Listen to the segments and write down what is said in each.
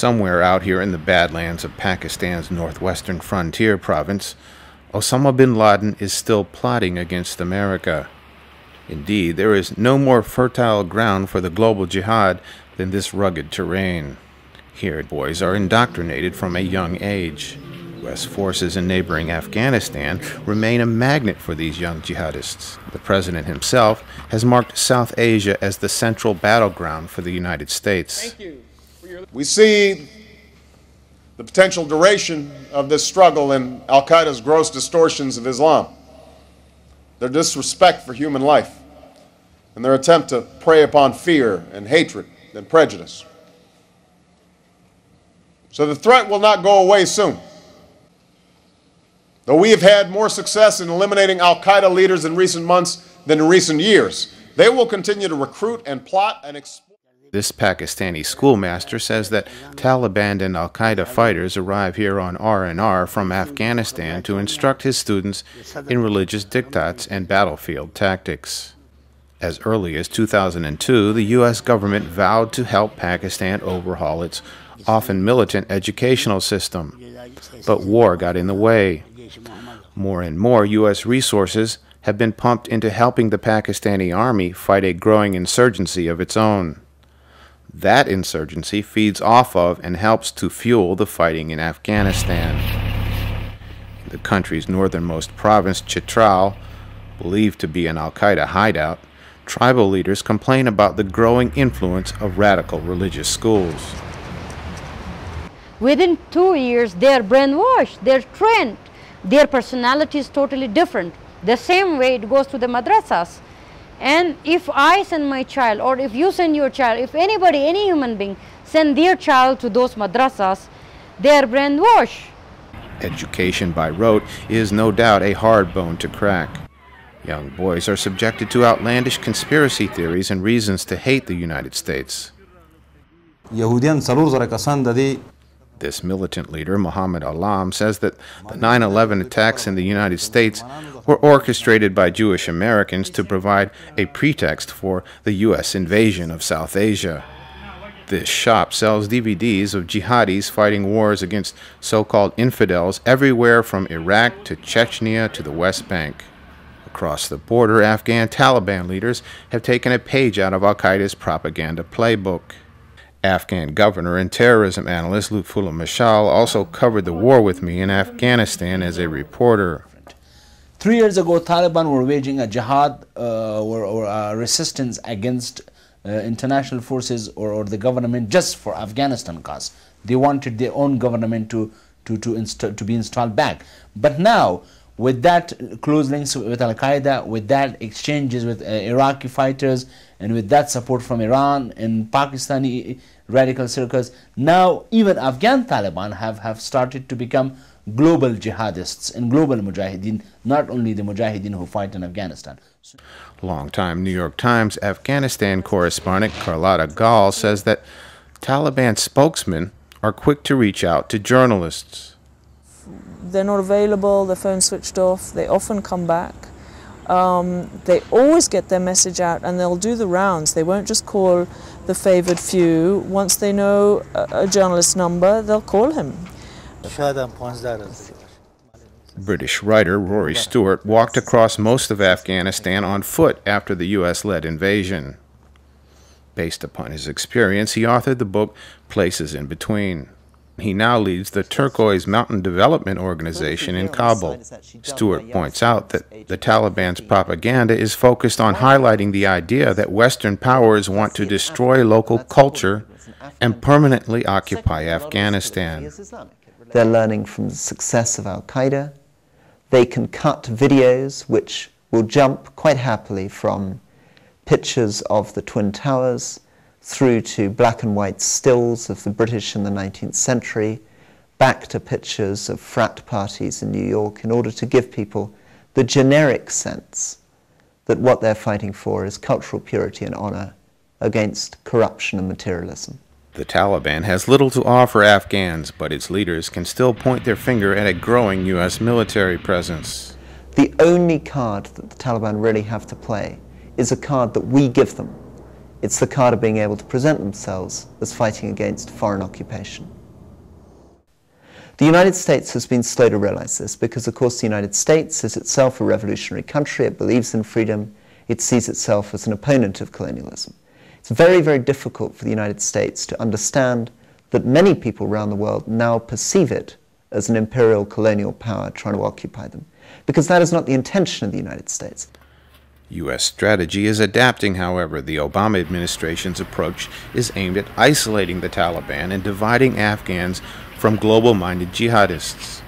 Somewhere out here in the Badlands of Pakistan's northwestern frontier province, Osama bin Laden is still plotting against America. Indeed, there is no more fertile ground for the global jihad than this rugged terrain. Here, boys are indoctrinated from a young age. U.S. forces in neighboring Afghanistan remain a magnet for these young jihadists. The president himself has marked South Asia as the central battleground for the United States. Thank you. We see the potential duration of this struggle in al-Qaeda's gross distortions of Islam, their disrespect for human life, and their attempt to prey upon fear and hatred and prejudice. So the threat will not go away soon. Though we have had more success in eliminating al-Qaeda leaders in recent months than in recent years, they will continue to recruit and plot and exploit. This Pakistani schoolmaster says that Taliban and al-Qaeda fighters arrive here on R&R from Afghanistan to instruct his students in religious diktats and battlefield tactics. As early as 2002, the U.S. government vowed to help Pakistan overhaul its often militant educational system, but war got in the way. More and more U.S. resources have been pumped into helping the Pakistani army fight a growing insurgency of its own. That insurgency feeds off of and helps to fuel the fighting in Afghanistan. In the country's northernmost province, Chitral, believed to be an al-Qaeda hideout, tribal leaders complain about the growing influence of radical religious schools. Within 2 years, they're brainwashed, they're trained, their personality is totally different. The same way it goes to the madrasas. And if I send my child, or if you send your child, if anybody, any human being, send their child to those madrasas, they are brainwashed. Education by rote is no doubt a hard bone to crack. Young boys are subjected to outlandish conspiracy theories and reasons to hate the United States. This militant leader, Muhammad Alam, says that the 9/11 attacks in the United States were orchestrated by Jewish Americans to provide a pretext for the U.S. invasion of South Asia. This shop sells DVDs of jihadis fighting wars against so-called infidels everywhere from Iraq to Chechnya to the West Bank. Across the border, Afghan Taliban leaders have taken a page out of al-Qaeda's propaganda playbook. Afghan governor and terrorism analyst Lutfullah Mashal also covered the war with me in Afghanistan as a reporter. 3 years ago, Taliban were waging a jihad or a resistance against international forces or the government just for Afghanistan cause. They wanted their own government to be installed back. But now, with that close links with al-Qaeda, with that exchanges with Iraqi fighters, and with that support from Iran and Pakistani radical circles, now even Afghan Taliban have started to become global jihadists and global mujahideen, not only the mujahideen who fight in Afghanistan. Longtime New York Times Afghanistan correspondent Carlotta Gall says that Taliban spokesmen are quick to reach out to journalists. They're not available, their phone's switched off, they often come back. They always get their message out and they'll do the rounds. They won't just call the favored few. Once they know a journalist's number, they'll call him. British writer Rory Stewart walked across most of Afghanistan on foot after the U.S.-led invasion. Based upon his experience, he authored the book Places in Between. He now leads the Turquoise Mountain Development Organization in Kabul. Stewart points out that the Taliban's propaganda is focused on highlighting the idea that Western powers want to destroy local culture and permanently occupy Afghanistan. They're learning from the success of al-Qaeda. They can cut videos which will jump quite happily from pictures of the Twin Towers through to black and white stills of the British in the 19th century, back to pictures of frat parties in New York, in order to give people the generic sense that what they're fighting for is cultural purity and honor against corruption and materialism. The Taliban has little to offer Afghans, but its leaders can still point their finger at a growing U.S. military presence. The only card that the Taliban really have to play is a card that we give them. It's the card of being able to present themselves as fighting against foreign occupation. The United States has been slow to realize this because, of course, the United States is itself a revolutionary country. It believes in freedom. It sees itself as an opponent of colonialism. It's very, very difficult for the United States to understand that many people around the world now perceive it as an imperial colonial power trying to occupy them, because that is not the intention of the United States. U.S. strategy is adapting, however. The Obama administration's approach is aimed at isolating the Taliban and dividing Afghans from global-minded jihadists.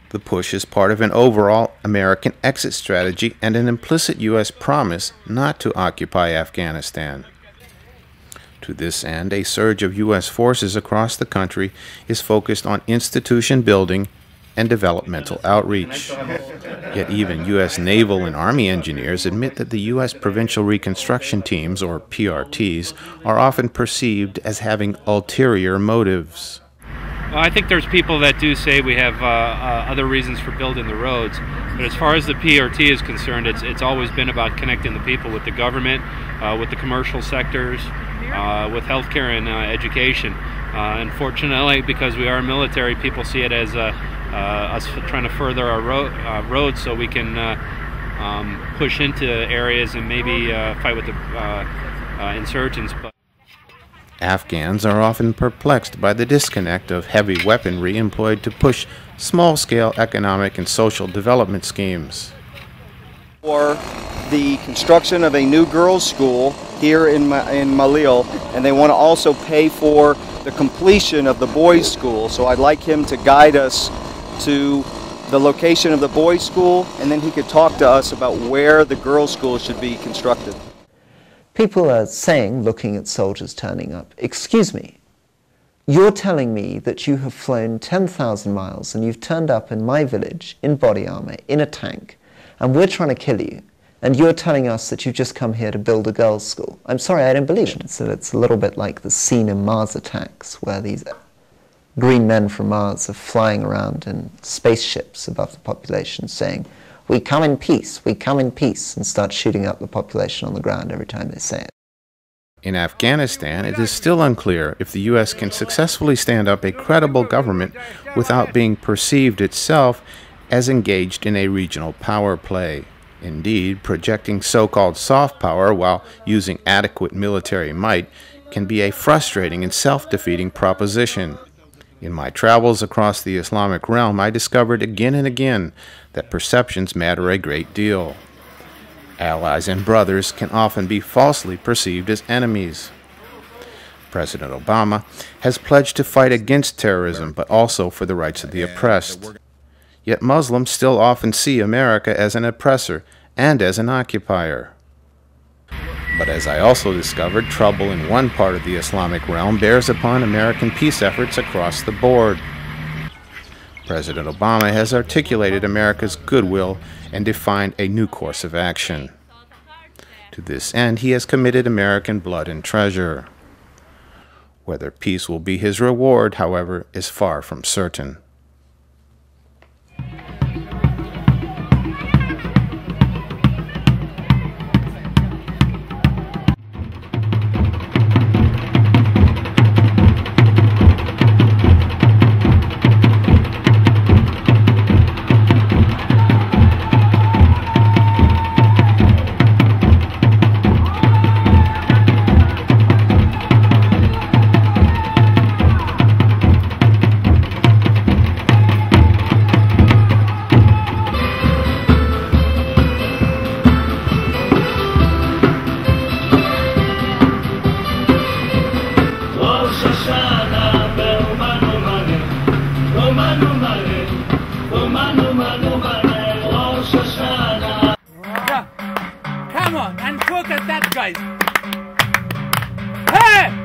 The push is part of an overall American exit strategy and an implicit U.S. promise not to occupy Afghanistan. To this end, a surge of U.S. forces across the country is focused on institution building and developmental outreach. Yet even U.S. naval and Army engineers admit that the U.S. Provincial Reconstruction Teams, or PRTs, are often perceived as having ulterior motives. Well, I think there's people that do say we have other reasons for building the roads, but as far as the PRT is concerned, it's always been about connecting the people with the government, with the commercial sectors, with healthcare and education. Unfortunately, because we are military, people see it as us trying to further our roads so we can push into areas and maybe fight with the insurgents. Afghans are often perplexed by the disconnect of heavy weaponry employed to push small-scale economic and social development schemes. For the construction of a new girls' school here in Malil, and they want to also pay for the completion of the boys' school. So I'd like him to guide us to the location of the boys' school, and then he could talk to us about where the girls' school should be constructed. People are saying, looking at soldiers turning up, excuse me, you're telling me that you have flown 10,000 miles and you've turned up in my village in body armor, in a tank, and we're trying to kill you, and you're telling us that you've just come here to build a girls' school. I'm sorry, I don't believe it. So it's a little bit like the scene in Mars Attacks, where these green men from Mars are flying around in spaceships above the population saying, we come in peace, and start shooting up the population on the ground every time they say it. In Afghanistan, it is still unclear if the U.S. can successfully stand up a credible government without being perceived itself as engaged in a regional power play. Indeed, projecting so-called soft power while using adequate military might can be a frustrating and self-defeating proposition. In my travels across the Islamic realm, I discovered again and again that perceptions matter a great deal. Allies and brothers can often be falsely perceived as enemies. President Obama has pledged to fight against terrorism, but also for the rights of the oppressed. Yet Muslims still often see America as an oppressor and as an occupier. But as I also discovered, trouble in one part of the Islamic realm bears upon American peace efforts across the board. President Obama has articulated America's goodwill and defined a new course of action. To this end, he has committed American blood and treasure. Whether peace will be his reward, however, is far from certain. Come on and look at that guy. Hey!